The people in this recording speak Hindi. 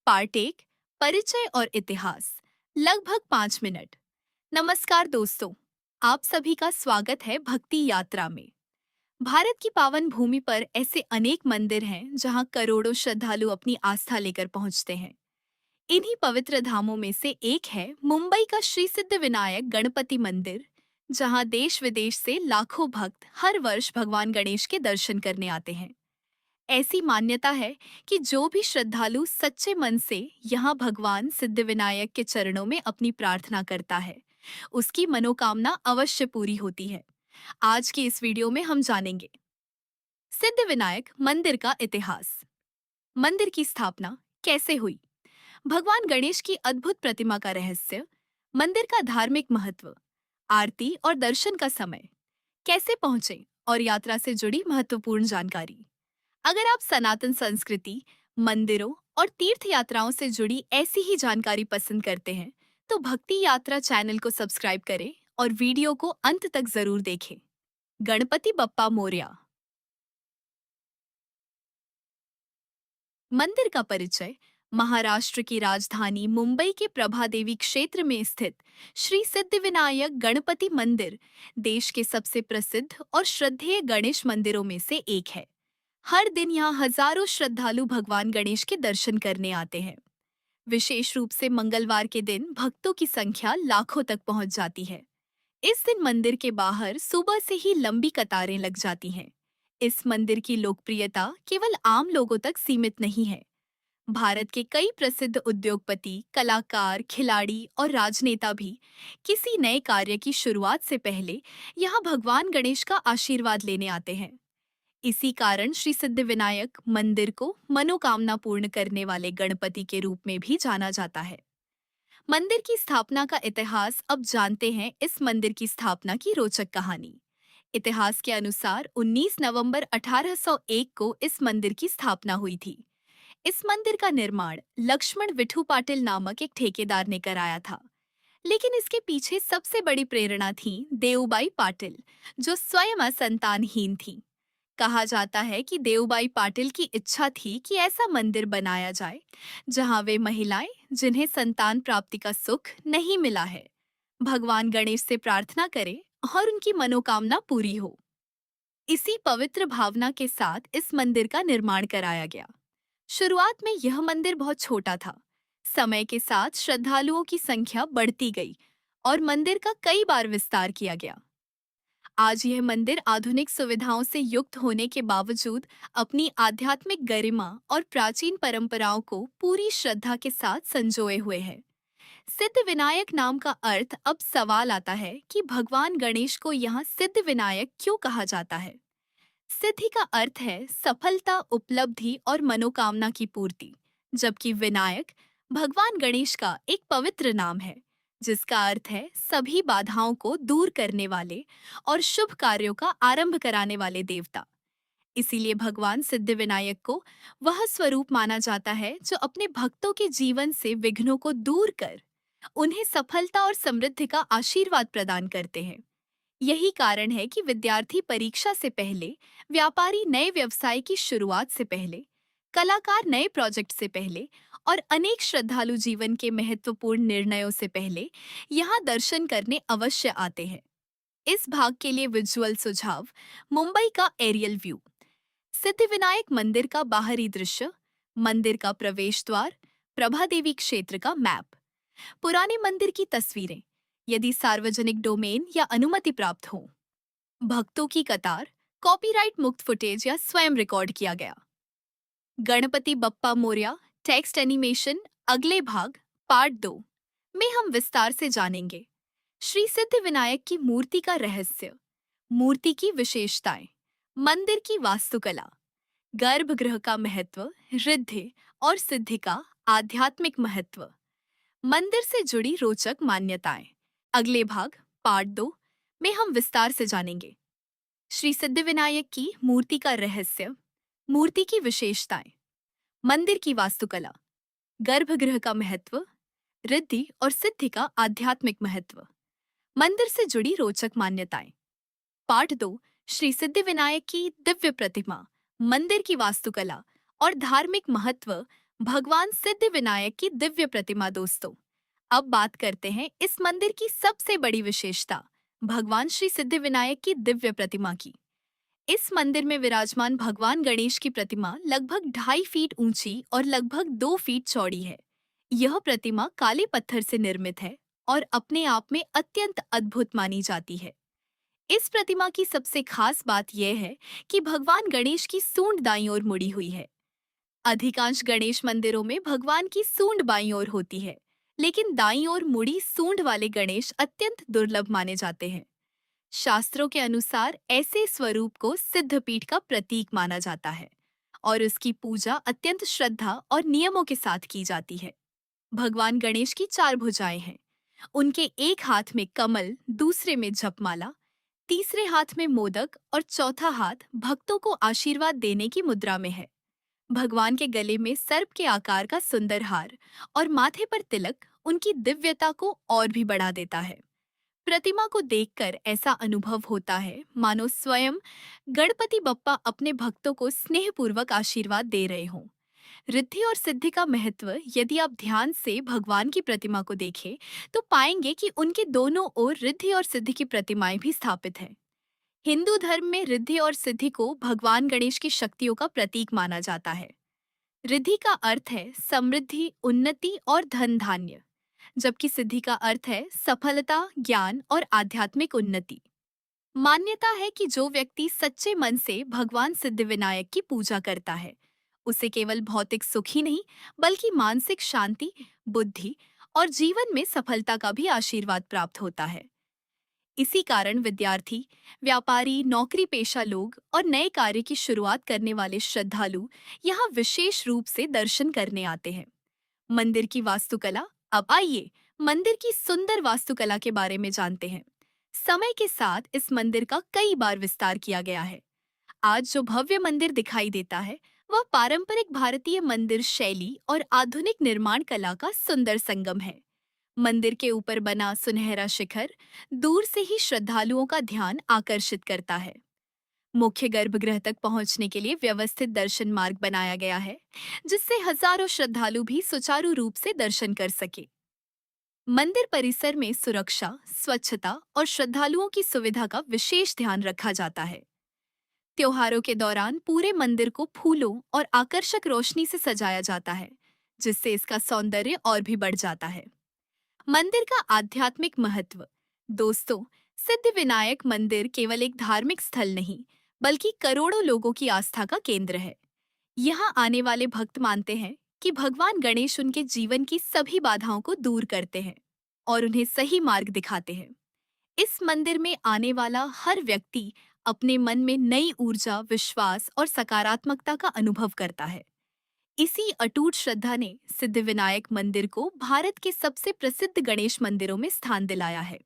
पार्ट एक, परिचय और इतिहास, लगभग 5 मिनट। नमस्कार दोस्तों, आप सभी का स्वागत है भक्ति यात्रा में। भारत की पावन भूमि पर ऐसे अनेक मंदिर हैं जहां करोड़ों श्रद्धालु अपनी आस्था लेकर पहुंचते हैं। इन्हीं पवित्र धामों में से एक है मुंबई का श्री सिद्धि विनायक गणपति मंदिर, जहां देश विदेश से लाखों भक्त हर वर्ष भगवान गणेश के दर्शन करने आते हैं। ऐसी मान्यता है कि जो भी श्रद्धालु सच्चे मन से यहाँ भगवान सिद्धिविनायक के चरणों में अपनी प्रार्थना करता है, उसकी मनोकामना अवश्य पूरी होती है। आज की इस वीडियो में हम जानेंगे सिद्धिविनायक मंदिर का इतिहास, मंदिर की स्थापना कैसे हुई, भगवान गणेश की अद्भुत प्रतिमा का रहस्य, मंदिर का धार्मिक महत्व, आरती और दर्शन का समय, कैसे पहुंचे और यात्रा से जुड़ी महत्वपूर्ण जानकारी। अगर आप सनातन संस्कृति, मंदिरों और तीर्थ यात्राओं से जुड़ी ऐसी ही जानकारी पसंद करते हैं, तो भक्ति यात्रा चैनल को सब्सक्राइब करें और वीडियो को अंत तक जरूर देखें। गणपति बप्पा मोरया। मंदिर का परिचय। महाराष्ट्र की राजधानी मुंबई के प्रभादेवी क्षेत्र में स्थित श्री सिद्धिविनायक गणपति मंदिर देश के सबसे प्रसिद्ध और श्रद्धेय गणेश मंदिरों में से एक है। हर दिन यहाँ हजारों श्रद्धालु भगवान गणेश के दर्शन करने आते हैं। विशेष रूप से मंगलवार के दिन भक्तों की संख्या लाखों तक पहुंच जाती है। इस दिन मंदिर के बाहर सुबह से ही लंबी कतारें लग जाती हैं। इस मंदिर की लोकप्रियता केवल आम लोगों तक सीमित नहीं है। भारत के कई प्रसिद्ध उद्योगपति, कलाकार, खिलाड़ी और राजनेता भी किसी नए कार्य की शुरुआत से पहले यहाँ भगवान गणेश का आशीर्वाद लेने आते हैं। इसी कारण श्री सिद्धिविनायक मंदिर को मनोकामना पूर्ण करने वाले गणपति के रूप में भी जाना जाता है। मंदिर की स्थापना का इतिहास। अब जानते हैं इस मंदिर की स्थापना की रोचक कहानी। इतिहास के अनुसार 19 नवंबर 1801 को इस मंदिर की स्थापना हुई थी। इस मंदिर का निर्माण लक्ष्मण विठू पाटिल नामक एक ठेकेदार ने कराया था। लेकिन इसके पीछे सबसे बड़ी प्रेरणा थी देवुबाई पाटिल, जो स्वयं संतानहीन थी। कहा जाता है कि देवुबाई पाटिल की इच्छा थी कि ऐसा मंदिर बनाया जाए जहां वे महिलाएं जिन्हें संतान प्राप्ति का सुख नहीं मिला है, भगवान गणेश से प्रार्थना करें और उनकी मनोकामना पूरी हो। इसी पवित्र भावना के साथ इस मंदिर का निर्माण कराया गया। शुरुआत में यह मंदिर बहुत छोटा था। समय के साथ श्रद्धालुओं की संख्या बढ़ती गई और मंदिर का कई बार विस्तार किया गया। आज यह मंदिर आधुनिक सुविधाओं से युक्त होने के बावजूद अपनी आध्यात्मिक गरिमा और प्राचीन परंपराओं को पूरी श्रद्धा के साथ संजोए हुए है। सिद्ध विनायक नाम का अर्थ। अब सवाल आता है कि भगवान गणेश को यहाँ सिद्ध विनायक क्यों कहा जाता है। सिद्धि का अर्थ है सफलता, उपलब्धि और मनोकामना की पूर्ति, जबकि विनायक भगवान गणेश का एक पवित्र नाम है जिसका अर्थ है सभी बाधाओं को दूर करने वाले और शुभ कार्यों का आरंभ कराने वाले देवता। इसीलिए भगवान सिद्धिविनायक को वह स्वरूप माना जाता है जो अपने भक्तों के जीवन से विघ्नों को दूर कर उन्हें सफलता और समृद्धि का आशीर्वाद प्रदान करते हैं। यही कारण है कि विद्यार्थी परीक्षा से पहले, व्यापारी नए व्यवसाय की शुरुआत से पहले, कलाकार नए प्रोजेक्ट से पहले और अनेक श्रद्धालु जीवन के महत्वपूर्ण निर्णयों से पहले यहाँ दर्शन करने अवश्य आते हैं। इस भाग के लिए विजुअल सुझाव। मुंबई का एरियल व्यू, सिद्धिविनायक मंदिर का बाहरी दृश्य, मंदिर का प्रवेश द्वार, प्रभादेवी क्षेत्र का मैप, पुराने मंदिर की तस्वीरें यदि सार्वजनिक डोमेन या अनुमति प्राप्त हो, भक्तों की कतार, कॉपीराइट मुक्त फुटेज या स्वयं रिकॉर्ड किया गया। Ganpati Bappa Morya text animation. अगले भाग पार्ट 2 में हम विस्तार से जानेंगे श्री सिद्धिविनायक की मूर्ति का रहस्य, मूर्ति की विशेषताएं, मंदिर की वास्तुकला, गर्भगृह का महत्व, रिद्धि और सिद्धि का आध्यात्मिक महत्व, मंदिर से जुड़ी रोचक मान्यताएं। अगले भाग पार्ट 2 में हम विस्तार से जानेंगे श्री सिद्धिविनायक की मूर्ति का रहस्य, मूर्ति की विशेषताएं, मंदिर की वास्तुकला, गर्भगृह का महत्व, रिद्धि और सिद्धि का आध्यात्मिक महत्व, मंदिर से जुड़ी रोचक मान्यताएं। पार्ट 2 श्री सिद्धिविनायक की दिव्य प्रतिमा, मंदिर की वास्तुकला और धार्मिक महत्व, भगवान सिद्धि विनायक की दिव्य प्रतिमा दोस्तों। अब बात करते हैं इस मंदिर की सबसे बड़ी विशेषता, भगवान श्री सिद्धि विनायक की दिव्य प्रतिमा की। इस मंदिर में विराजमान भगवान गणेश की प्रतिमा लगभग 2.5 फीट ऊंची और लगभग 2 फीट चौड़ी है। यह प्रतिमा काले पत्थर से निर्मित है और अपने आप में अत्यंत अद्भुत मानी जाती है। इस प्रतिमा की सबसे खास बात यह है कि भगवान गणेश की सूंड दाईं ओर मुड़ी हुई है। अधिकांश गणेश मंदिरों में भगवान की सूंड बाईं ओर होती है, लेकिन दाईं ओर मुड़ी सूंड वाले गणेश अत्यंत दुर्लभ माने जाते हैं। शास्त्रों के अनुसार ऐसे स्वरूप को सिद्धपीठ का प्रतीक माना जाता है और उसकी पूजा अत्यंत श्रद्धा और नियमों के साथ की जाती है। भगवान गणेश की 4 भुजाएं हैं। उनके एक हाथ में कमल, दूसरे में जपमाला, तीसरे हाथ में मोदक और चौथा हाथ भक्तों को आशीर्वाद देने की मुद्रा में है। भगवान के गले में सर्प के आकार का सुंदर हार और माथे पर तिलक उनकी दिव्यता को और भी बढ़ा देता है। प्रतिमा को देखकर ऐसा अनुभव होता है मानो स्वयं गणपति बप्पा अपने भक्तों को स्नेहपूर्वक आशीर्वाद दे रहे हों। रिद्धि और सिद्धि का महत्व यदि आप ध्यान से भगवान की प्रतिमा को देखें तो पाएंगे कि उनके दोनों ओर रिद्धि और सिद्धि की प्रतिमाएं भी स्थापित हैं। हिंदू धर्म में रिद्धि और सिद्धि को भगवान गणेश की शक्तियों का प्रतीक माना जाता है। रिद्धि का अर्थ है समृद्धि, उन्नति और धन धान्य, जबकि सिद्धि का अर्थ है सफलता, ज्ञान और आध्यात्मिक उन्नति। मान्यता है कि जो व्यक्ति सच्चे मन से भगवान सिद्धिविनायक की पूजा करता है, उसे केवल भौतिक सुख ही नहीं, बल्कि मानसिक शांति, बुद्धि और जीवन में सफलता का भी आशीर्वाद प्राप्त होता है। इसी कारण विद्यार्थी, व्यापारी, नौकरी पेशा लोग और नए कार्य की शुरुआत करने वाले श्रद्धालु यहाँ विशेष रूप से दर्शन करने आते हैं। मंदिर की वास्तुकला। अब आइए मंदिर की सुंदर वास्तुकला के बारे में जानते हैं। समय के साथ इस मंदिर का कई बार विस्तार किया गया है। आज जो भव्य मंदिर दिखाई देता है वह पारंपरिक भारतीय मंदिर शैली और आधुनिक निर्माण कला का सुंदर संगम है। मंदिर के ऊपर बना सुनहरा शिखर दूर से ही श्रद्धालुओं का ध्यान आकर्षित करता है। मुख्य गर्भगृह तक पहुंचने के लिए व्यवस्थित दर्शन मार्ग बनाया गया है, जिससे हजारों श्रद्धालु भी सुचारू रूप से दर्शन कर सके। मंदिर परिसर में सुरक्षा, स्वच्छता और श्रद्धालुओं की सुविधा का विशेष ध्यान रखा जाता है। त्योहारों के दौरान पूरे मंदिर को फूलों और आकर्षक रोशनी से सजाया जाता है, जिससे इसका सौंदर्य और भी बढ़ जाता है। मंदिर का आध्यात्मिक महत्व। दोस्तों, सिद्धिविनायक मंदिर केवल एक धार्मिक स्थल नहीं, बल्कि करोड़ों लोगों की आस्था का केंद्र है। यहाँ आने वाले भक्त मानते हैं कि भगवान गणेश उनके जीवन की सभी बाधाओं को दूर करते हैं और उन्हें सही मार्ग दिखाते हैं। इस मंदिर में आने वाला हर व्यक्ति अपने मन में नई ऊर्जा, विश्वास और सकारात्मकता का अनुभव करता है। इसी अटूट श्रद्धा ने सिद्धिविनायक मंदिर को भारत के सबसे प्रसिद्ध गणेश मंदिरों में स्थान दिलाया है।